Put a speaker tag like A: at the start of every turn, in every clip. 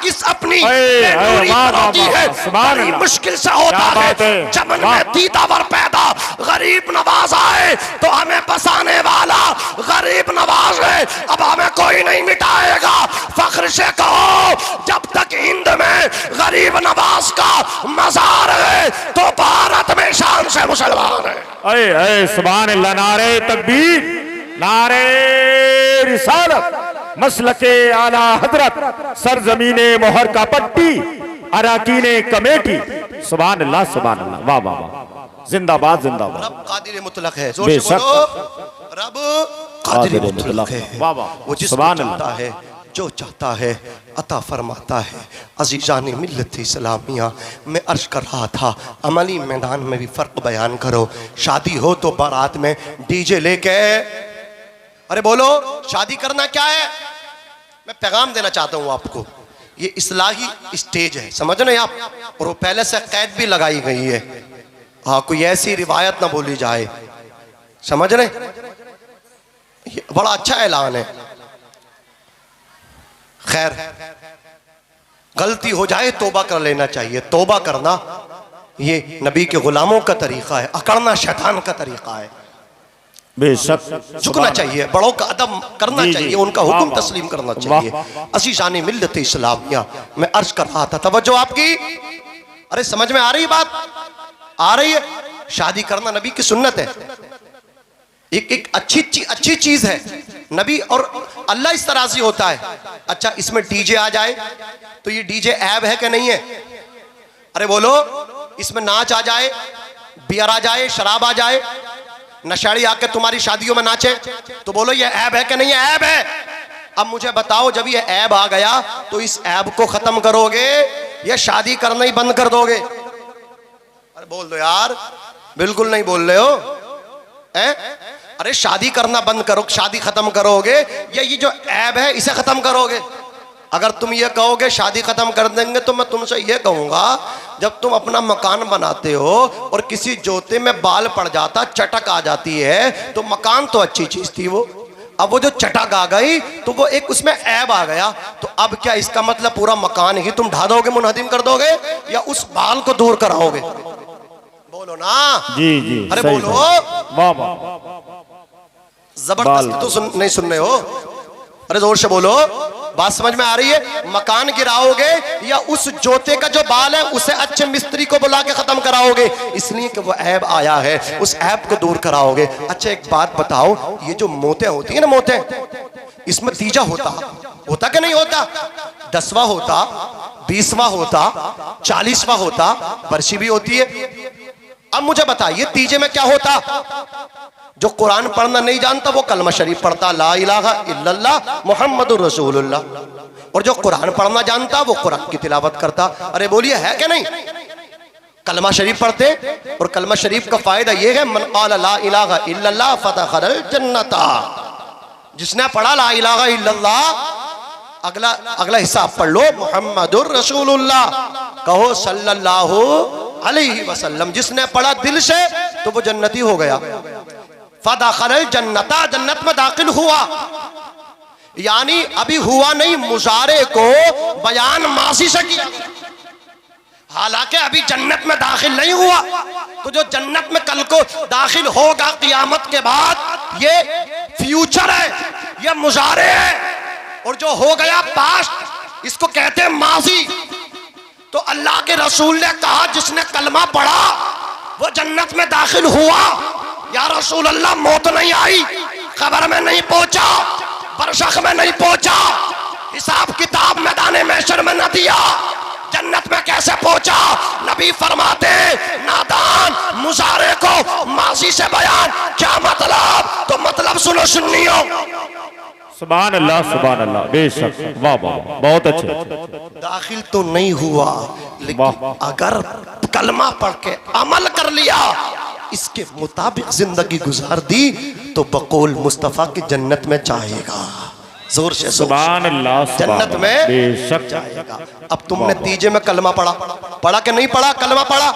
A: किस अपनी दूरी पर होती है, बड़ी मुश्किल से होता है। चमन में दीदावर पैदा गरीब नवाज आए तो हमें बसाने वाला गरीब नवाज है। अब हमें कोई नहीं मिटाएगा। फख्र से कहो जब तक हिंद में गरीब नवाज का मजार है तो भारत में शान से मुसलमान है।
B: अरे सुभान अल्लाह, नारे तकबीर, नारे रिसालत, मसलके आला हजरत, सरजमीने मोहर का पट्टी, अराकीने कमेटी। सुभान अल्लाह, सुभान अल्लाह, वाह वाह वाह, जिंदाबाद जिंदाबाद।
A: रब कादिर मुतलक है, जोर से बोलो, रब कादिर मुतलक है।
B: वाह वाह,
A: वो जिसको चाहता है, जो चाहता है अता फरमाता है। अजीजान मिल्लत इस्लामिया, मैं अर्ज कर रहा था अमली मैदान में भी फर्क बयान करो। शादी हो तो बारात में डीजे लेके, अरे बोलो शादी करना क्या है? मैं पैगाम देना चाहता हूँ आपको, ये इस्लाही स्टेज है, समझ रहे आप? और वो पहले से कैद भी लगाई गई है। हाँ, कोई ऐसी रिवायत ना बोली जाए, समझ रहे? ये बड़ा अच्छा ऐलान है। खैर, गलती हो जाए तौबा कर लेना चाहिए। तौबा करना ये नबी के गुलामों का तरीका है, अकड़ना शैतान का तरीका है।
B: बेशक
A: झुकना चाहिए, बड़ों का अदब करना चाहिए, उनका हुक्म तस्लीम करना चाहिए। अज़ीज़ान मिल्लत इस्लामिया, मैं अर्ज कर रहा था, तवज्जो आपकी। अरे समझ में आ रही बात? आ रही है? शादी करना नबी की सुन्नत है, एक अच्छी चीज है। नबी और अल्लाह इस तरह से होता है। अच्छा, इसमें डीजे आ जाए तो ये डीजे ऐब है कि नहीं है? अरे बोलो, इसमें नाच आ जाए, बियर आ जाए, शराब आ जाए, नशाड़ी आके तुम्हारी शादियों में नाचे, तो बोलो ये ऐब है कि नहीं है? ऐब है। अब मुझे बताओ, जब ये ऐब आ गया तो इस ऐब को खत्म करोगे या शादी करना ही बंद कर दोगे? अरे बोल दो यार, बिल्कुल नहीं बोल रहे हो। अरे शादी करना बंद करो, शादी खत्म करोगे या ये जो ऐब है इसे खत्म करोगे? अगर तुम ये कहोगे शादी खत्म कर देंगे तो मैं तुमसे ये कहूंगा, जब तुम अपना मकान बनाते हो और किसी जोते में बाल पड़ जाता, चटक आ जाती है, तो मकान तो अच्छी चीज थी वो, अब वो जो चटक आ गई तो वो एक उसमें ऐब आ गया, तो अब क्या इसका मतलब पूरा मकान ही तुम ढा दोगे, मुनहदिम कर दोगे, या उस बाल को दूर कराओगे? बोलो ना। जी जी, अरे बोलो,
B: वाह वाह,
A: जबरदस्त तो नहीं सुन रहे हो? अरे जोर से बोलो, बात समझ में आ रही है? मकान गिराओगे या उस जोते का जो बाल है उसे अच्छे मिस्त्री को बुला के खत्म कराओगे, इसलिए कि वो ऐब आया है, उस ऐब को दूर कराओगे। अच्छा एक बात बताओ, ये जो मोते होती है ना, मोते, इसमें तीजा होता कि नहीं होता? 10वां होता, 20वां होता, 40वां होता, बरसी भी होती है। अब मुझे बताइए तीजे में क्या होता? जो कुरान पढ़ना नहीं जानता वो कलमा शरीफ पढ़ता, ला इलाहा इल्लल्लाह मुहम्मदुर रसूलुल्लाह, और जो कुरान पढ़ना जानता वो कुरान की तिलावत करता। अरे बोलिए है कि नहीं? कलमा शरीफ पढ़ते, और कलमा शरीफ का फायदा ये है, मन क़ाला ला इलाहा इल्लल्लाह फदखलल जन्नता, जिसने पढ़ा ला इलाहा इल्लल्लाह, अगला हिस्सा आप पढ़ लो, मुहम्मदुर रसूलुल्लाह, कहो सल्लल्लाहु अलैहि वसल्लम, जिसने पढ़ा दिल से तो वो जन्नती हो गया। फदखलल जन्नता, जन्नत में दाखिल हुआ, यानी अभी हुआ नहीं, मुजारे को बयान मासी से किया, हालांकि अभी जन्नत में दाखिल नहीं हुआ। तो जो जन्नत में कल को दाखिल होगा कियामत के बाद, ये फ्यूचर है, ये मुजारे है, और जो हो गया पास्ट, इसको कहते हैं माजी। तो अल्लाह के रसूल ने कहा जिसने कलमा पढ़ा वो जन्नत में दाखिल हुआ। या रसूल अल्लाह, मौत नहीं आई, खबर में नहीं पहुंचा, बरसख में नहीं पहुंचा, हिसाब किताब मैदान महशर में न दिया, जन्नत में कैसे पहुंचा? नबी फरमाते नादान मुजारे को माजी से बयान, क्या मतलब? तो मतलब सुनो सुन्नियों,
B: सुभान अल्लाह, सुभान अल्लाह, बेशक, वाह वाह, बहुत अच्छे।
A: दाखिल तो नहीं हुआ, लेकिन अगर कलमा पढ़ के अमल कर लिया, इसके मुताबिक जिंदगी गुजार दी, तो बकौल मुस्तफा की जन्नत में जाएगा। जोर से
B: सुभान अल्लाह,
A: जन्नत में बेशक जाएगा। अब तुमने तीजे में कलमा पढ़ा कि नहीं पढ़ा? कलमा पढ़ा,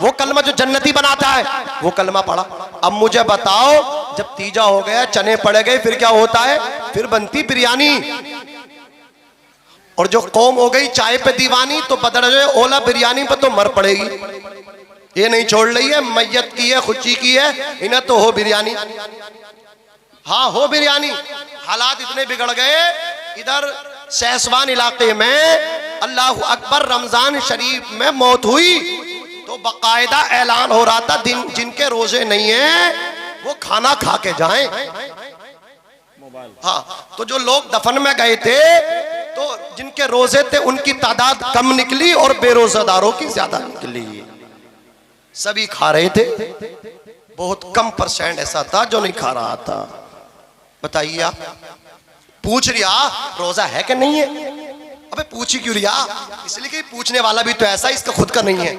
A: वो कलमा जो जन्नती बनाता है, वो कलमा पढ़ा। अब मुझे बताओ, जब तीजा हो गया, चने पड़ गए, फिर क्या होता है? फिर बनती बिरयानी, और जो कौम हो गई चाय पे दीवानी तो बदले ओला बिरयानी पे तो मर पड़ेगी। ये नहीं छोड़ रही है, मैयत की है, खुची की है, इन्हें तो हो बिरयानी। हाँ हो बिरयानी। हालात इतने बिगड़ गए, इधर सहसवान इलाके में अल्लाह अकबर रमजान शरीफ में मौत हुई तो बाकायदा ऐलान हो रहा था जिनके रोजे नहीं है वो खाना खा के जाएं। हाँ तो जो लोग दफन में गए थे तो जिनके रोजे थे उनकी तादाद कम निकली और बेरोजेदारों की ज्यादा निकली। सभी खा रहे थे, बहुत कम परसेंट ऐसा था जो नहीं खा रहा था। बताइए आप, पूछ रिया रोजा है कि नहीं है? अबे पूछ ही क्यों रिया? इसलिए कि पूछने वाला भी तो ऐसा इसका खुद का नहीं है।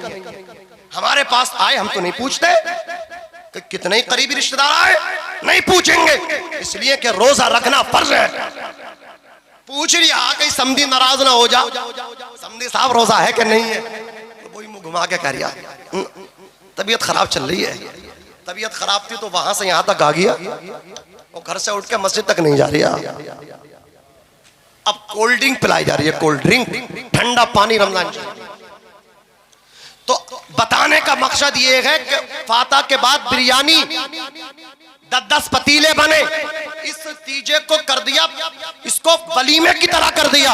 A: हमारे पास आए हम तो नहीं पूछते कि कितने ही करीबी रिश्तेदार आए नहीं पूछेंगे, इसलिए कि रोजा रखना फर्ज है। पूछ रिया कहीं समधी नाराज ना हो जा, समधी साहब रोजा है कि नहीं है? तो वही मुंह घुमा के कह रिया तबीयत खराब चल रही है। तबीयत खराब थी तो वहां से यहां तक आ गया और घर से उठ के मस्जिद तक नहीं जा रही। अब कोल्ड ड्रिंक पिलाई जा रही है, कोल्ड ड्रिंक, ठंडा पानी रमजान। तो बताने का मकसद ये है कि फाता के बाद बिरयानी 10-10 पतीले बने, इस तीजे को कर दिया, इसको वलीमे की तरह कर दिया।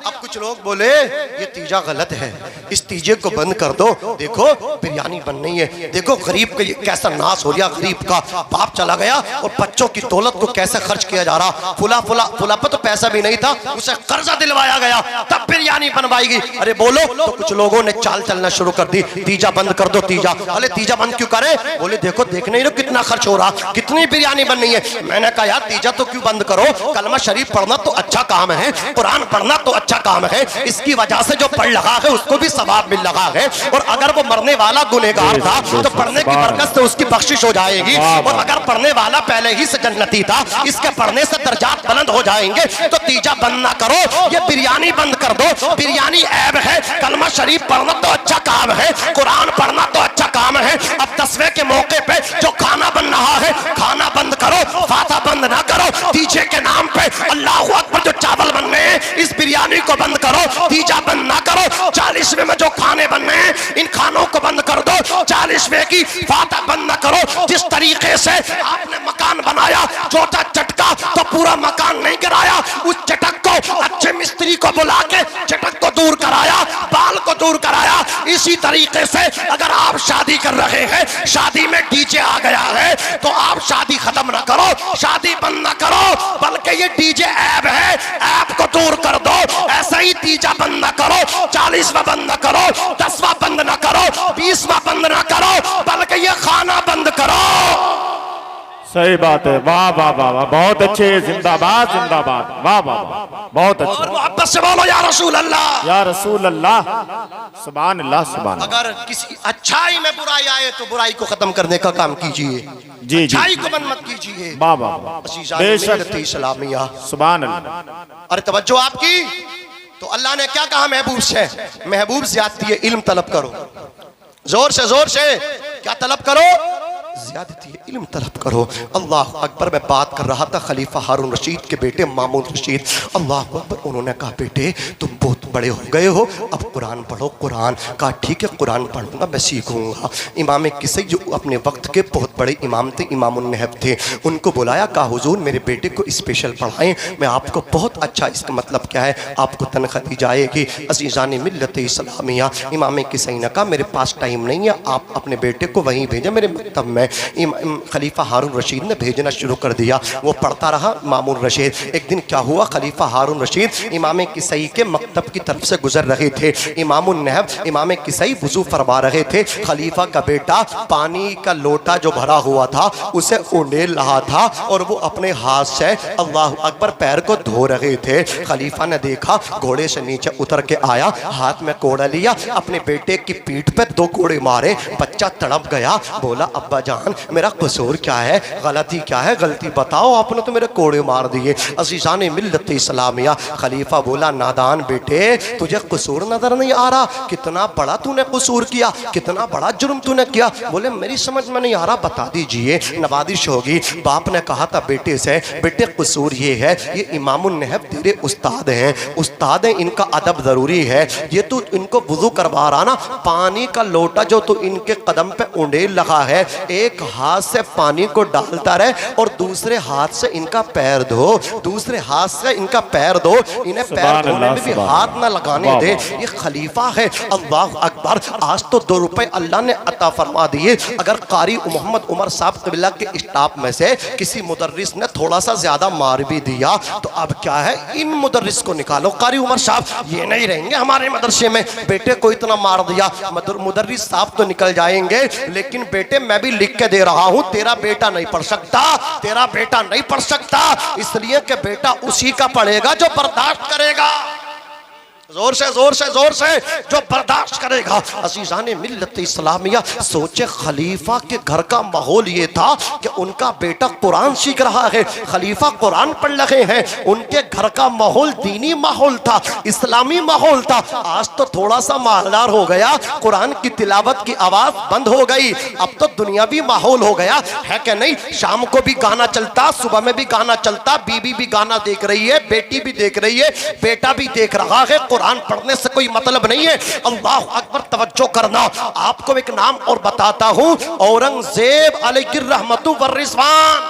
A: अब कुछ लोग बोले ये तीजा गलत है, इस तीजे को बंद कर दो, देखो बिरयानी बन रही है, देखो गरीब का कैसा नाश हो गया, गरीब का बाप चला गया और बच्चों की दौलत को कैसे खर्च किया जा रहा। फुला पे तो पैसा भी नहीं था, उसे कर्जा दिलवाया गया तब बिरयानी बनवाएगी। अरे बोलो, तो कुछ लोगों ने चाल चलना शुरू कर दी, तीजा बंद कर दो तीजा। अरे तीजा बंद क्यों करें? बोले देखो देखने ही कितना खर्च हो रहा, कितनी बिरयानी बन रही है। मैंने कहा यार तीजा तो क्यों बंद करो, कलमा शरीफ पढ़ना तो अच्छा काम है, कुरान पढ़ना तो अच्छा काम है, इसकी वजह से जो पढ़ लगा है उसको भी सवाब मिल लगा है। और अगर वो मरने वाला गुनहगार था तो पढ़ने की बरकत से उसकी बख्शिश हो जाएगी, और अगर पढ़ने वाला पहले ही से जन्नती था इसके पढ़ने से दर्जात बुलंद हो जाएंगे। तो तीजा बंद ना करो, ये बिरयानी बंद कर दो। बिरयानी ऐब है, कलमा शरीफ पढ़ना तो अच्छा काम है, कुरान पढ़ना तो अच्छा काम है। अब 10वें के मौके पे जो खाना बन रहा है, खाना बंद करो, फाता बंद ना करो। तीजे के नाम पे अल्लाह अकबर जो चावल बन रहे हैं इस बिरयानी को बंद करो, तीजा बंद ना करो। 40वें में जो खाने बन रहे हैं इन खानों को बंद कर दो, 40वें की फाता बंद ना करो। जिस तरीके से आपने मकान बनाया छोटा चटका तो पूरा मकान नहीं गिराया, उस चटक को अच्छे मिस्त्री को बुला के चटक को दूर कराया, बाल को दूर कराया। इसी तरीके से अगर आप शादी कर रहे हैं, शादी में डीजे आ गया है तो आप शादी खत्म ना करो, शादी बंद ना करो, बल्कि ये डीजे ऐब है, ऐब को दूर कर दो। ऐसा ही तीजा बंद ना करो, 40वां बंद ना करो, 10वां बंद ना करो, 20वां बंद ना करो, बल्कि ये खाना बंद करो।
B: सही बात है। वाह वाह वाह वाह, बहुत अच्छे, जिंदाबाद जिंदाबाद, वाह वाह वाह, बहुत अच्छा।
A: और मोहब्बत से बोलो या रसूल अल्लाह,
B: या रसूल अल्लाह, सुभान अल्लाह सुभान।
A: अगर किसी अच्छाई में बुराई आए तो बुराई को खत्म करने का काम कीजिए,
B: जी
A: अच्छाई को बंद मत कीजिए।
B: वाह वाह बेशक,
A: इस्लामिया,
B: सुभान अल्लाह।
A: अरे तवज्जो आपकी। तो अल्लाह ने क्या कहा महबूब से? महबूब ज्यादती है, इल्म तलब करो, जोर से क्या तलब करो? ज़्यादती इल्म तलब करो। अल्लाह अकबर। मैं बात कर रहा था खलीफा हारून रशीद के बेटे मामून रशीद, अल्लाह अकबर। उन्होंने कहा बेटे तुम बहुत बड़े हो गए हो, अब कुरान पढ़ो। कुरान कहा ठीक है कुरान पढ़ूंगा, मैं सीखूंगा। इमाम किसी जो अपने वक्त के बहुत बड़े इमाम थे, इमामुन नहब थे, उनको बुलाया, कहा हुजूर मेरे बेटे को स्पेशल पढ़ाएं, मैं आपको बहुत अच्छा, इसका मतलब क्या है आपको तनख्वाह दी जाएगी। अज़ीज़ान मिल्लत इस्लामिया, इमाम किसी ने कहा मेरे पास टाइम नहीं है, आप अपने बेटे को वहीं भेजें मेरे मकतब में। खलीफा हारून रशीद ने भेजना शुरू कर दिया, वो पढ़ता रहा मामून रशीद। एक दिन क्या हुआ, खलीफा हारून रशीद इमाम किसई के मकतब की तरफ से गुजर रहे थे। इमामुन नहब इमाम किसई वुजू फरमा रहे थे, खलीफा का बेटा पानी का लोटा जो भरा हुआ था उसे उंडेल रहा था और वो अपने हाथ से अल्लाह अकबर पैर को धो रहे थे। खलीफा ने देखा, घोड़े से नीचे उतर के आया, हाथ में कोड़ा लिया, अपने बेटे की पीठ पे 2 कोड़े मारे। बच्चा तड़प गया, बोला अब्बा जान मेरा कसूर क्या है, गलती क्या है, गलती बताओ, आपने तो मेरे कोड़े मार दिए। अज़ीज़ान मिल्लत इस्लामिया। खलीफा बोला नादान बेटे, तुझे कसूर नजर नहीं आ रहा? कितना बड़ा तूने कसूर किया, कितना बड़ा जुर्म तूने किया। बोले मेरी समझ में नहीं आ रहा, बता दीजिए। नवाजिश होगी। बाप ने कहा था बेटे से, बेटे कसूर ये है, ये इमामुन नहब तेरे उस्ताद हैं, उस्ताद हैं, इनका अदब जरूरी है। ये तू इनको वुजू करवा रहा ना, पानी का लोटा जो तू इनके कदम पे उंडेल लगा है, एक हाथ से पानी को डालता रहे और दूसरे हाथ से इनका पैर धो, दूसरे हाथ से इनका पैर धो, इन्हें पैर धोने में भी हाथ ना लगाने दे। ये खलीफा है। अल्लाह अकबर। आज तो 2 रुपए अल्लाह ने अता फरमा दिए। अगर कारी मोहम्मद उमर साहब कबिला के स्टाफ में से किसी मुदर्रिस ने थोड़ा सा ज्यादा मार भी दिया तो अब क्या है, इन मुदर्रिस को निकालो। कारी उमर साहब ये नहीं रहेंगे हमारे मदरसे में, बेटे को इतना मार दिया, मुदर्रिस साहब तो निकल जाएंगे, लेकिन बेटे मैं भी लिख के दे रहा हूं, तेरा बेटा नहीं पढ़ सकता, तेरा बेटा नहीं पढ़ सकता, इसलिए कि बेटा उसी का पढ़ेगा जो बर्दाश्त करेगा। जोर से जोर से जोर से, जो बर्दाश्त करेगा। अजीज़ाने मिल्लत इस्लामिया, सोचे खलीफा के घर का माहौल ये था कि उनका बेटा कुरान सीख रहा है, खलीफा कुरान पढ़ रहे हैं, उनके घर का माहौल दीनी माहौल था, इस्लामी माहौल था। आज तो थोड़ा सा मालदार हो गया, कुरान की तिलावत की आवाज बंद हो गई, अब तो दुनियावी माहौल हो गया है कि नहीं। शाम को भी गाना चलता, सुबह में भी गाना चलता, बीबी भी गाना देख रही है, बेटी भी देख रही है, बेटा भी देख रहा है। कुरान पढ़ने से कोई मतलब नहीं है। अल्लाह अकबर, तवज्जो करना। आपको एक नाम और बताता हूं, औरंगजेब अलैहि रहमतु व रिजवान,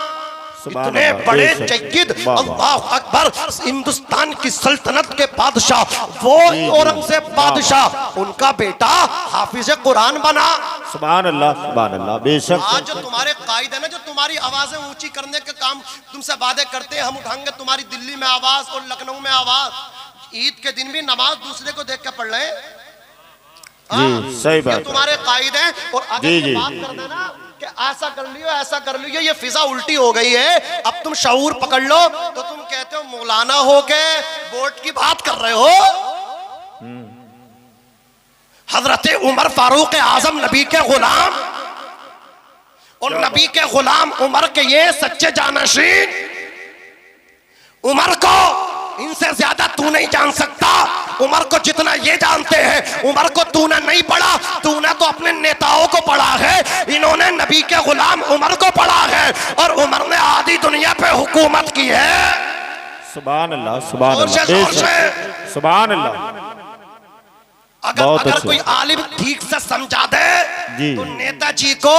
A: इतने बड़े जय्यद, अल्लाह अकबर, हिंदुस्तान की सल्तनत के बादशाह, वो औरंगजेब बादशाह, उनका बेटा हाफिज कुरान बना।
B: सुभान अल्लाह, सुभान अल्लाह। बेशक
A: आज जो तुम्हारे कायदे ना, जो तुम्हारी आवाजें ऊंची करने के काम तुमसे वादे करते हैं, हम उठाएंगे तुम्हारी दिल्ली में आवाज और लखनऊ में आवाज, ईद के दिन भी नमाज दूसरे को देख के पढ़ रहे हैं।
B: जी, सही बात,
A: तुम्हारे कायदे हैं। और अगर
B: जी,
A: बात कर देना कि ऐसा कर लियो, ऐसा कर लियो, ये फिजा उल्टी हो गई है, अब तुम शऊर पकड़ लो, तो तुम कहते हो मौलाना हो के वोट की बात कर रहे हो। हजरत उमर फारूक आजम नबी के गुलाम, और नबी के गुलाम उमर के ये सच्चे जानशीन, उमर को इनसे ज्यादा तू नहीं जान सकता। उमर को जितना ये जानते हैं, उमर को तूने नहीं पढ़ा, तूने तो अपने नेताओं को पढ़ा है, इन्होंने नबी के गुलाम उमर को पढ़ा है, और उमर ने आधी दुनिया पे हुकूमत की है।
B: सुभान अल्लाह, सुभान अल्लाह, सुभान अल्लाह।
A: अगर कोई आलिम ठीक से समझा दे तो नेताजी को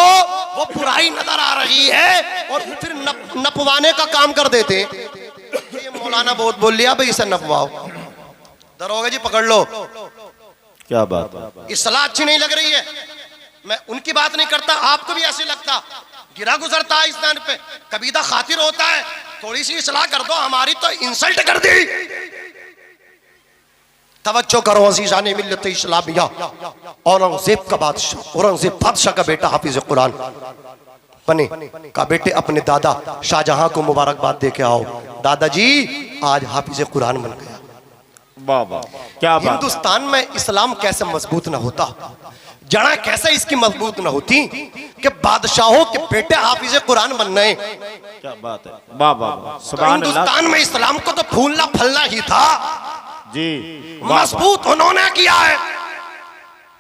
A: वो बुराई नजर आ रही है और फिर नपवाने का काम कर देते। ये मौलाना बहुत बोल लिया भाई, इसे नपवाओ, दरोगा जी पकड़ लो।
B: क्या बात है,
A: इस्लाह अच्छी नहीं लग रही है। मैं उनकी बात नहीं करता, आपको भी ऐसे लगता, गिरा गुजरता है इस दान पे, कबीदा खातिर होता है, थोड़ी सी इस्लाह कर दो, हमारी तो इंसल्ट कर दी। तवज्जो करो अज़ीज़ाने मिल्लत इस्लामिया, औरंगजेब का बादशाह, औरंगजेब बादशाह का बेटा हाफिज कुरान बने। का बेटे अपने दादा शाहजहां को मुबारकबाद दे के आओ, दादाजी आज हाफिज कुरान बन गया।
B: वाह वाह, क्या बात।
A: हिंदुस्तान में इस्लाम कैसे मजबूत ना होता, जड़ा कैसे इसकी मजबूत ना होती कि बादशाहों के बेटे हाफिज कुरान बन गए।
B: क्या बात है, वाह वाह, सुभान अल्लाह।
A: हिंदुस्तान में इस्लाम को तो फूलना फलना ही था
B: जी,
A: मजबूत उन्होंने किया है।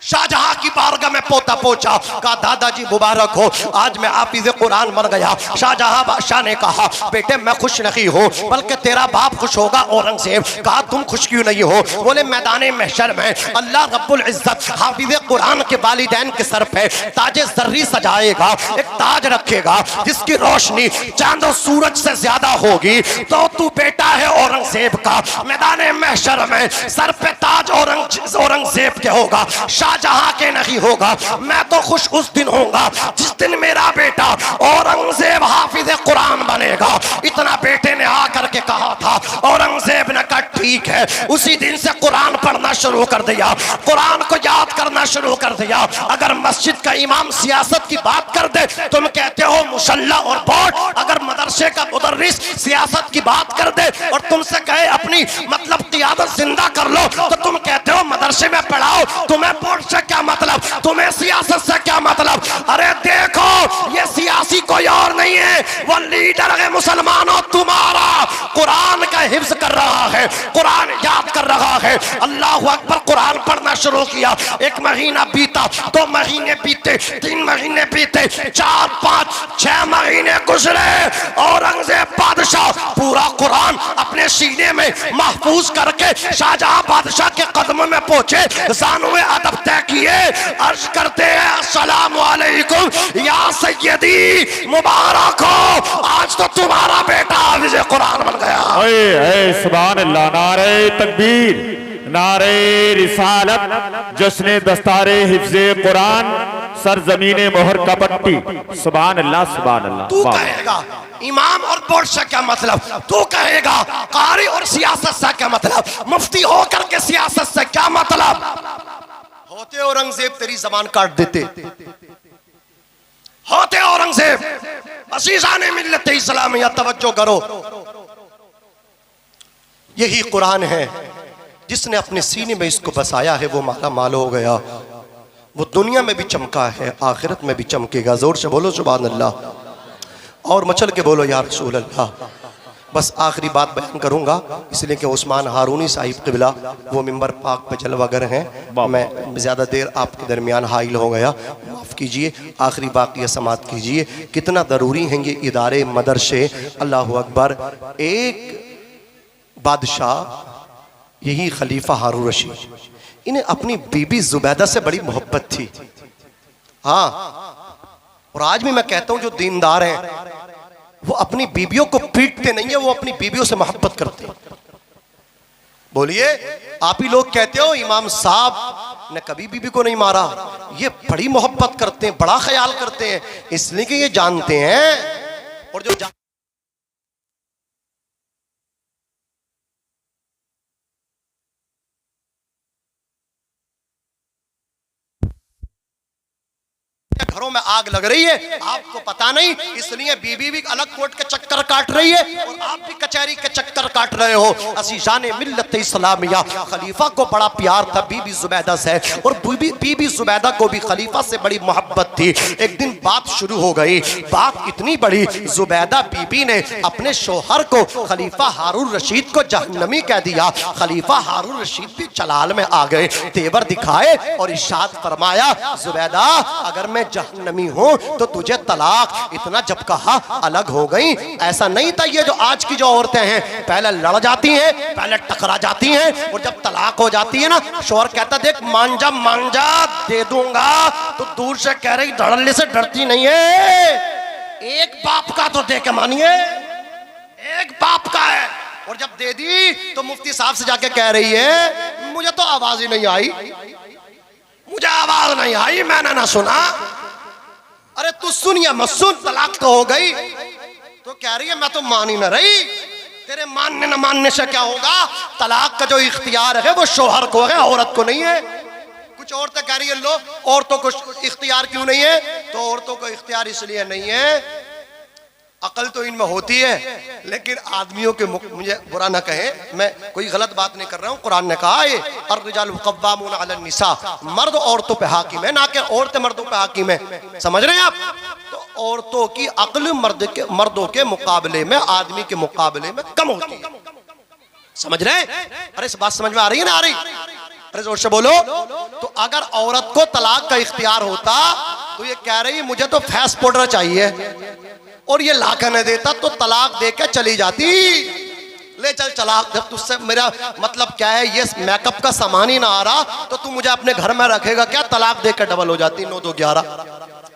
A: शाहजहां की बारगाह में पोता पहुंचा, कहा दादाजी मुबारक हो, आज मैं हाफिज कुरान बन गया। शाहजहां बादशाह ने कहा बेटे मैं खुश नहीं हूं, बल्कि तेरा बाप खुश होगा औरंगजेब। कहा तुम खुश क्यों नहीं हो? बोले मैदान महशर में अल्लाह रब्बुल इज्जत हाफिज कुरान के वालिदैन के सर पे ताजे जर्री सजाएगा, एक ताज रखेगा जिसकी रोशनी चांद और सूरज से ज्यादा होगी, तो तू बेटा है औरंगजेब का। मैदान महशर में सर पे ताज औरंगजेब के होगा, शाहजहां के नहीं होगा। मैं तो खुश उस दिन होगा जिस दिन मेरा बेटा औरंगजेब हाफिज कुरान बनेगा। इतना बेटे ने आकर के कहा था, औरंगजेब ने कहा ठीक है। उसी दिन से कुरान पढ़ना शुरू कर दिया, कुरान को याद करना शुरू कर दिया। अगर मस्जिद का इमाम सियासत की बात कर दे तुम कहते हो मुसल्ला और बोर्ड, अगर मदरसे का मुदर्रिस सियासत की बात कर दे और तुमसे कहे अपनी मतलब क़ियादत जिंदा कर लो तो तुम कहते हो मदरसे में पढ़ाओ। तुम्हें बोर्ड से क्या मतलब, तुम्हें सियासत से क्या मतलब? अरे देखो ये सियासी कोई और नहीं है, वो लीडर है मुसलमानों तुम्हारा। कुरान का हिफ्ज कर रहा है, कुरान याद कर रहा है। अल्लाह करना शुरू किया। 1 महीना बीता, 2 महीने बीते, 3 महीने बीते, 4, 5, 6 महीने गुजरे। औरंगजेब बादशाह पूरा कुरान अपने सीने में महफूज करके शाहजहां बादशाह के कदमों में पहुंचे, ज़ानुए अदब तय किए, अर्ज करते हैं अस्सलाम वालेकुम या सैयदी, मुबारक हो, आज तो तुम्हारा बेटा हाफिज़ कुरान बन गया।
B: सुभान अल्लाह, नारे तकबीर, नारे रिसालत, जश्न दस्तारे हिफ्ज़े कुरान, सरजमीने मोहर का पट्टी। सुभान अल्लाह, सुभान अल्लाह।
A: तू कहेगा इमाम और बोर्ड से क्या मतलब, तू कहेगा कारी और सियासत से क्या मतलब, मुफ्ती होकर के सियासत से क्या मतलब। होते औरंगजेब तेरी जबान काट देते, होते औरंगजेब। अज़ीज़ाने मिल्लत इस्लामिया तवज्जो करो, यही कुरान है जिसने अपने सीने में इसको बसाया है, वो माला माल हो गया। वो दुनिया में भी चमका है, आखिरत में भी चमकेगा। जोर से बोलो सुभान अल्लाह, और मचल के बोलो या रसूल अल्लाह। बस आखिरी बात बयान करूंगा, इसलिए कि उस्मान हारूनी साहिब क़िबला वो मिंबर पाक पे जलवागर हैं, मैं ज़्यादा देर आपके दरमियान हाइल हो गया, माफ़ कीजिए। आखिरी बाक़िया समात कीजिए, कितना ज़रूरी हैं ये इदारे मदरसे। अल्लाह अकबर। एक बादशाह, यही खलीफा हारून रशीद, इन्हें अपनी बीबी जुबैदा से बड़ी मोहब्बत थी। हाँ, और आज भी मैं कहता हूं जो दीनदार हैं वो अपनी बीबियों को पीटते नहीं है, वो अपनी बीबियों से मोहब्बत करते हैं। बोलिए, आप ही लोग कहते हो इमाम साहब ने कभी बीबी को नहीं मारा, ये बड़ी मोहब्बत करते हैं, बड़ा ख्याल करते हैं, इसलिए कि ये जानते हैं। और जो घरों में आग लग रही है, आपको पता नहीं, इसलिए बीबी भी अलग कोर्ट के चक्कर काट रही है और आप भी कचहरी के चक्कर काट रहे हो। अज़ीज़ाने मिल्लत इस्लामिया, खलीफा को बड़ा प्यार था बीबी जुबैदा से, और बीबी जुबैदा को भी खलीफा से बड़ी मोहब्बत थी। एक दिन बात शुरू हो गई, बात इतनी बड़ी, जुबैदा बीबी ने अपने शोहर को खलीफा हारून रशीद को जहन्नमी कह दिया। खलीफा हारून रशीद भी चलाल में आ गए, तेवर दिखाए और इरशाद फरमाया, जुबैदा अगर मैं जहन्नमी हूं तो तुझे तलाक। इतना जब कहा अलग हो गई। ऐसा नहीं था ये जो आज की जो औरतें हैं, पहले लड़ जाती हैं, पहले टकरा जाती हैं, और जब तलाक हो जाती है ना, शोहर कहता देख मांझा मांझा दे दूंगा, तो दूर से कह रही धड़ल्ले से डरती नहीं है, एक बाप का तो दे के मानिए, एक बाप का है। और जब दे दी तो मुफ्ती साहब से जाके कह रही है मुझे तो आवाज ही नहीं आई, मुझे आवाज नहीं आई, मैंने ना सुना। अरे तू सुन या मत सुन, तलाक तो हो गई। तो कह रही है मैं तो मान ही ना रही, तेरे मानने न मानने से क्या होगा, तलाक का जो इख्तियार है वो शोहर को है, औरत को नहीं है। कुछ औरतें कह रही है लो औरतों को इख्तियार क्यों नहीं है, तो औरतों को इख्तियार इसलिए नहीं है, अकल तो इनमें होती है, लेकिन आदमियों के मुझे बुरा ना कहे, मैं कोई गलत बात नहीं कर रहा हूँ। कुरान ने कहा है अर्रिजालु क़व्वामून अलन निसा, मर्द औरतों पे हाकिम है, ना कि औरतें मर्दों पे हाकिम है। समझ रहे हैं आप? तो औरतों की अक्ल मर्दों के मुकाबले में, आदमी के मुकाबले में कम होती है। समझ रहे हैं? अरे इस बात समझ में आ रही है ना? आ रही? अरे जोर से बोलो। तो अगर औरत को तलाक का इख्तियार होता तो ये कह रही मुझे तो फैस पाउडर चाहिए, और ये ला कर नहीं देता तो तलाक देकर चली जाती, ले चल तलाक। जब तुझसे मेरा मतलब क्या है, ये मेकअप का सामान ही ना आ रहा तो तू मुझे अपने घर में रखेगा क्या? तलाक देकर डबल हो जाती, 9 2 11,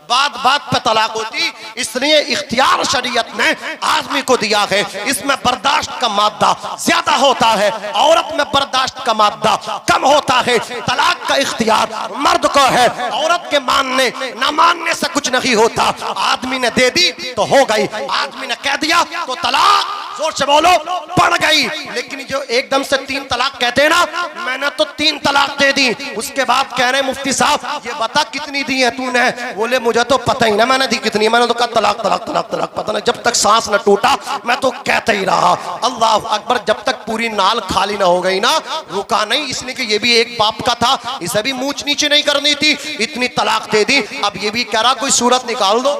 A: बात बात पे तलाक होती। इसलिए इख्तियार शरीयत ने आदमी को दिया है, इसमें बर्दाश्त का मादा ज्यादा होता है, औरत में बर्दाश्त का मादा कम होता है। तलाक का इख्तियार मर्द को है, औरत के मानने न मानने से कुछ नहीं होता। आदमी ने दे दी तो हो गई, आदमी ने कह दिया तो तलाक, जोर से बोलो, पड़ गई। लेकिन जो एकदम से 3 तलाक कहते हैं ना, मैंने तो 3 तलाक दे दी, उसके बाद कह रहे मुफ्ती साहब ये बता कितनी दी है तूने? बोले मुझे तो पता ही ना मैंने दी कितनी, मैंने तो कहा तलाक तलाक तलाक तलाक, पता नहीं, जब तक सांस न टूटा मैं तो कहता ही रहा अल्लाह अकबर, जब तक पूरी नाल खाली ना हो गई ना, रुका नहीं। इसलिए कि ये भी एक बाप का था, इसे भी मूंछ नीचे नहीं करनी थी, इतनी तलाक दे दी। अब ये भी कह रहा कोई सूरत निकाल दो,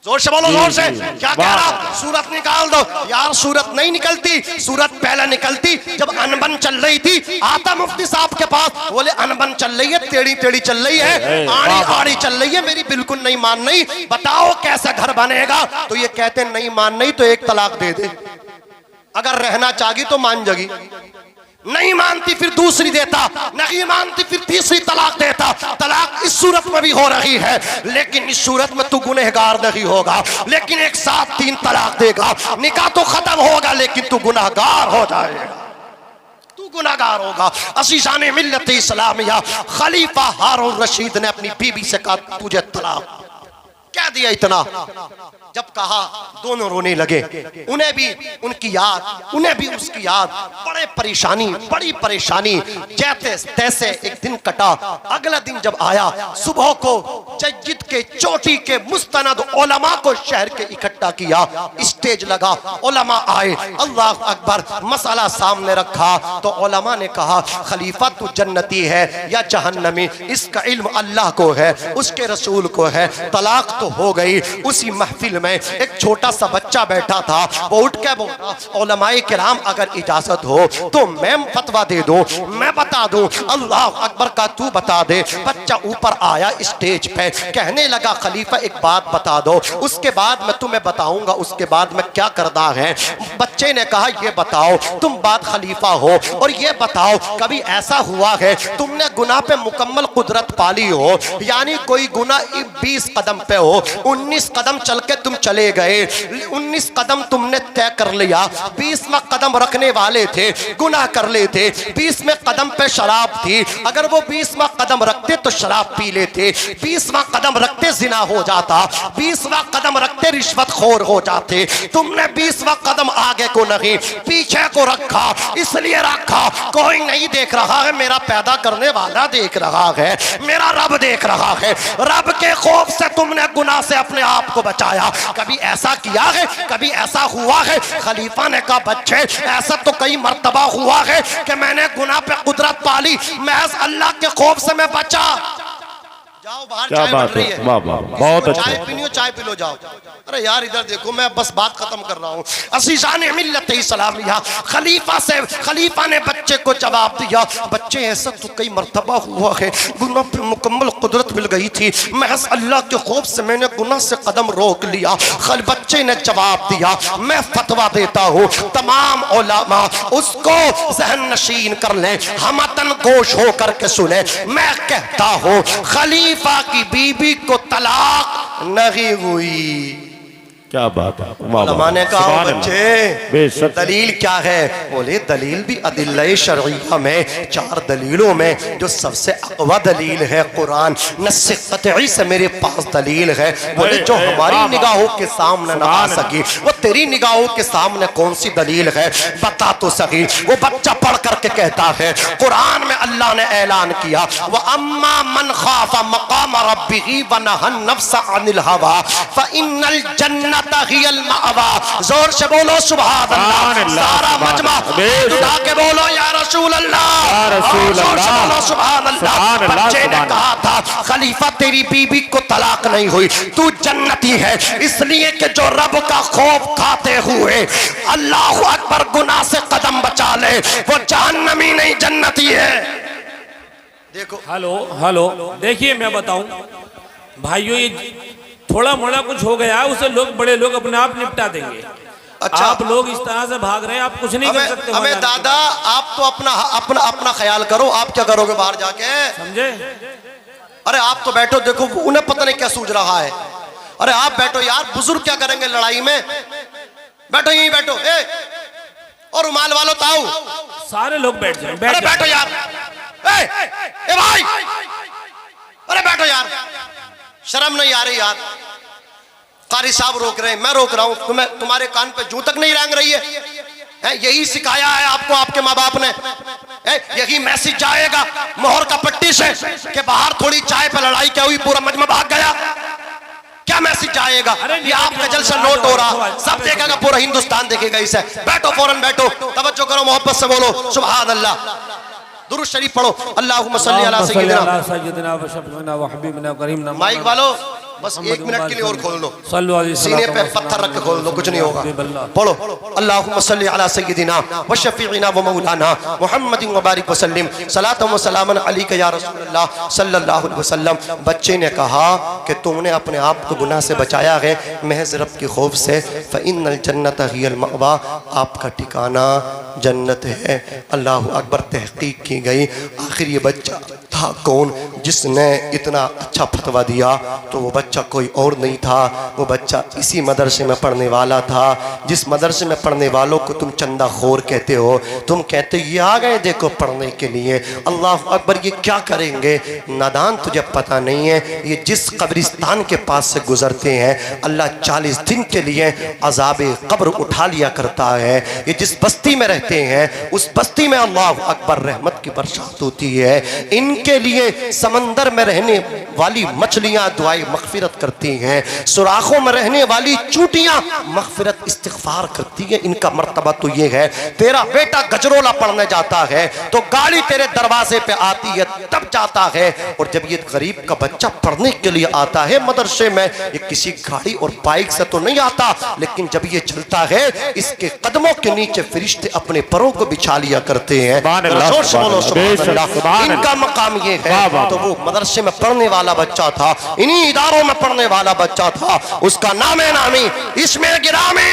A: जोर से बोलो, जोर से। क्या कह
B: वाह।
A: रहा? सूरत निकाल दो यार। सूरत नहीं निकलती, सूरत पहले निकलती जब अनबन चल रही थी। आता मुफ्ती साहब के पास, बोले अनबन चल रही है, टेढ़ी टेढ़ी चल रही है, आड़ी आड़ी चल रही है, मेरी बिल्कुल नहीं मान रही, बताओ कैसा घर बनेगा? तो ये कहते नहीं मान रही तो एक तलाक दे दे, अगर रहना चाहगी तो मान जागी, नहीं मानती फिर दूसरी देता, नहीं मानती फिर तीसरी तलाक देता। तलाक इस सूरत में भी हो रही है, लेकिन इस सूरत में तू गुनहगार नहीं होगा, लेकिन एक साथ 3 तलाक देगा, निकाह तो खत्म होगा लेकिन तू गुनहगार हो जाएगा, तू गुनहगार होगा। असीसान मिल्लत इस्लामिया खलीफा हारून रशीद ने अपनी बीबी से कहा तुझे तलाक क्या दिया इतना? जब कहा दोनों रोने लगे, उन्हें भी उनकी याद, उन्हें भी उसकी याद, बड़ी परेशानी जैसे तैसे एक दिन कटा। अगला दिन जब आया, सुबह को जज्जिद के चोटी के मुस्तनद उलमा को शहर के इकट्ठा किया, स्टेज लगा, उलमा आए, अल्लाह अकबर, मसला सामने रखा तो उलमा ने कहा खलीफा तू जन्नती है या जहन्नमी, इसका इल्म अल्लाह को है, उसके रसूल को है। तलाक तो हो गई। उसी महफिल में एक छोटा सा बच्चा बैठा था, वो उठ के बोला उलमाए किराम अगर इजाजत हो तो मैं फतवा दे दूं, मैं बता दूं। अल्लाह अकबर का तू बता दे। बच्चा ऊपर आया स्टेज पे, कहने लगा खलीफा एक बात बता दो, उसके बाद मैं तुम्हें बताऊंगा उसके बाद मैं क्या करना है। बच्चे ने कहा ये बताओ तुम बात खलीफा हो और ये बताओ कभी ऐसा हुआ है तुमने गुनाह पे मुकम्मल कुदरत पाली हो, यानी कोई गुनाह 20 कदम पे हो, 19 कदम चल के तुम चले गए, 19 कदम तुमने तय कर लिया, 20वां कदम रखने वाले थे, गुनाह कर लेते, 20वें कदम पे शराब थी, अगर वो 20वां कदम रखते तो शराब पी लेते, 20वां कदम रखते जिना हो जाता, 20वां कदम रखते रिश्वतखोर हो जाते। तुमने 20वां कदम आगे को नहीं पीछे को रखा, इसलिए रखा कोई नहीं देख रहा है, मेरा पैदा करने वाला देख रहा है, मेरा रब देख रहा है। रब के खौफ से तुमने गुनाह से अपने आप को बचाया। कभी ऐसा किया है, कभी ऐसा हुआ है? खलीफा ने कहा बच्चे ऐसा तो कई मर्तबा हुआ है कि मैंने गुनाह पे कुदरत पाली, महज अल्लाह के खौफ से मैं बचा। जाओ बाहर,
B: क्या
A: चाय
B: बात
A: बन रही
B: है,
A: है,
B: वाह वाह, बहुत अच्छा।
A: चाय पीनी हो चाय पी लो, जाओ। अरे यार इधर देखो, मैं बस बात खत्म कर रहा हूँ। असीसान मिल्लत इस्लामिया खलीफा ने बच्चे को जवाब दिया, बच्चे ऐसा तो कई मर्तबा हुआ है, गुनाह पे मुकम्मल कुदरत मिल गई थी, महज अल्लाह के खौफ से मैंने गुनाह से कदम रोक लिया। बच्चे ने जवाब दिया मैं फतवा देता हूँ तमाम उलमा उसको ज़हन नशीन कर ले, हमतन गोश हो करके सुने। मैं कहता हूँ खलीफा की बीबी को तलाक नहीं हुई।
B: क्या बात है, वाह वाह,
A: ने कहा
B: सुभान अल्लाह।
A: बच्चे
B: बेशक।
A: दलील क्या है? बोले दलील भी अदिल्ले शरइया में 4 दलीलों में जो सबसे अक़वा दलील है कुरान, नस्से क़तई से मेरे पास दलील है। बोले जो हमारी निगाहों के सामने न आ सकी वो तेरी निगाहों के सामने कौन सी दलील है, बता तो सही। वो बच्चा पढ़ करके कहता है कुरान में अल्लाह ने ऐलान किया व अम्मा मन खाफा मकाम रब्बिही व नहन नफ्स अनिल हवा फ़इन्नल जन्नत जोर से बोलो सुभान अल्लाह। सारा मजमा उठा के बोलो या रसूल अल्लाह, जोर से बोलो सुभान अल्लाह। बच्चे ने कहा था खलीफा तेरी बीबी को तलाक नहीं हुई, तू जन्नती है, इसलिए कि जो रब का खौफ खाते हुए अल्लाह अकबर गुनाह से कदम बचा ले वो जहन्नमी नहीं जन्नती है। देखो
C: हेलो देखिए मैं बताऊं भाइयों, ये थोड़ा मोड़ा कुछ हो गया उसे लोग बड़े लोग अपने आप निपटा देंगे।
A: अच्छा
C: आप लोग इस तरह से भाग रहे हैं, आप कुछ नहीं कर सकते।
A: हमें दादा आप तो अपना ख्याल करो, आप क्या करोगे बाहर जाके,
C: समझे?
A: अरे आप तो बैठो, देखो उन्हें पता नहीं क्या सूझ रहा है। अरे आप बैठो यार, बुजुर्ग क्या करेंगे लड़ाई में, बैठो यहीं बैठो। और रुमाल वालों ताऊ
C: सारे लोग बैठ जाए,
A: बैठो यार। ए भाई, अरे बैठो यार, शर्म नहीं आ रही यार? कारी साहब रोक रहे हैं, मैं रोक रहा हूं, तुम्हारे कान पे जूं तक नहीं रेंग रही है? यही सिखाया है आपको आपके माँ बाप ने? यही मैसेज जाएगा मोहर का पट्टी से कि बाहर थोड़ी चाय पे लड़ाई क्या हुई पूरा मजमा भाग गया? क्या मैसेज जाएगा? ये आपका जलसा नोट हो रहा, सब देखेगा, पूरा हिंदुस्तान देखेगा इसे। बैठो फौरन बैठो, तवज्जो करो, मोहब्बत से बोलो सुभान अल्लाह, दुरूद शरीफ पढ़ो, अल्लाहुम्मा सल्ली अला सय्यिदिना।
C: सय्यिदिना व शफीना व हबीबना करीमना।
A: माइक वालों बस 1 मिनट के लिए और खोल लो,
C: सल्लल्लाहु अलैहि
A: सीने पे
C: वसल्लम।
A: पत्थर रख के खोल लो, कुछ नहीं होगा।
C: बिल्लाह।
A: पढ़ो अल्लाहुम्मा सल्ली अला सय्यिदिना व शफीइना व मौलाना मुहम्मदिन व बारिक व सल्लिम सलातन व सलामन अलैका या रसूलल्लाह सल्लल्लाहु अलैहि वसल्लम। बच्चे ने कहा कि तुमने अपने आप को गुनाह से बचाया है महज रब के खौफ से। फ़इन्नल जन्नत हियल मअवा, आपका ठिकाना जन्नत है। अल्लाहु अकबर। तहकीक की गई आखिर ये बच्चा था कौन जिसने इतना अच्छा फतवा दिया? तो वो बच्चा कोई और नहीं था, वो बच्चा इसी मदरसे में पढ़ने वाला था जिस मदरसे में पढ़ने वालों को तुम चंदा खोर कहते हो। तुम कहते ये आ गए देखो पढ़ने के लिए, अल्लाह अकबर ये क्या करेंगे? नादान, तुझे पता नहीं है ये जिस कब्रिस्तान के पास से गुजरते हैं अल्लाह 40 दिन के लिए अज़ाबे कब्र उठा लिया करता है। ये जिस बस्ती में रहते हैं उस बस्ती में अल्लाह अकबर रहमत की बरसात होती है। इनके लिए समंदर में रहने वाली मछलियां दुआएं मगफिरत करती हैं, सुराखों में रहने वाली चूटियां मगफिरत इस्तिगफार करती है। इनका मर्तबा तो ये है, तेरा बेटा गजरोला पढ़ने जाता है तो गाड़ी तेरे दरवाजे पे आती है तब जाता है, और जब ये गरीब का बच्चा पढ़ने के लिए आता है मदरसे में, ये किसी गाड़ी और बाइक से तो नहीं आता, लेकिन जब ये चलता है इसके कदमों के नीचे फरिश्ते अपने परों को बिछा लिया करते हैं। जोर से बोलो सुभान अल्लाह। इनका मकाम ये है। तो वो मदरसे में पढ़ने वाला बच्चा था, इन्हीं इदारों में पढ़ने वाला बच्चा था, उसका नाम है नामी इसमें गिरामी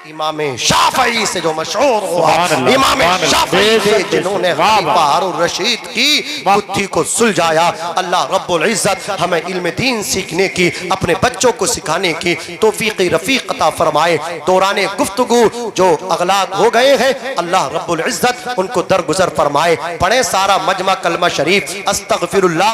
A: इमाम शाफई से जो मशहूर हुआ। इमाम शाफई थे जिन्होंने खलीफा हारून रशीद की बुद्धि को सुलझाया। अल्लाह रब्बुल इज्जत हमें इल्म दीन सीखने की, अपने बच्चों को सिखाने की तौफीक रफीक अता फरमाए। दौराने गुफ्तगू जो अगलात हो गए हैं अल्लाह रब्बुल इज्जत उनको दरगुजर फरमाए। पढ़े सारा मजमा कलमा शरीफ अस्तगफिरुल्लाह।